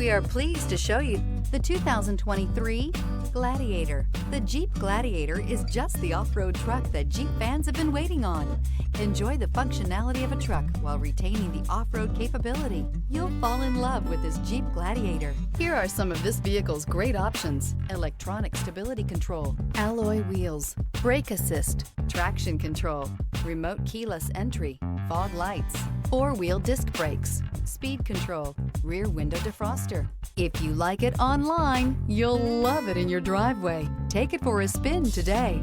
We are pleased to show you the 2023 Gladiator. The Jeep Gladiator is just the off-road truck that Jeep fans have been waiting on. Enjoy the functionality of a truck while retaining the off-road capability. You'll fall in love with this Jeep Gladiator. Here are some of this vehicle's great options: electronic stability control, alloy wheels, brake assist, traction control, remote keyless entry, fog lights, four-wheel disc brakes, speed control, rear window defroster. If you like it online, you'll love it in your driveway. Take it for a spin today.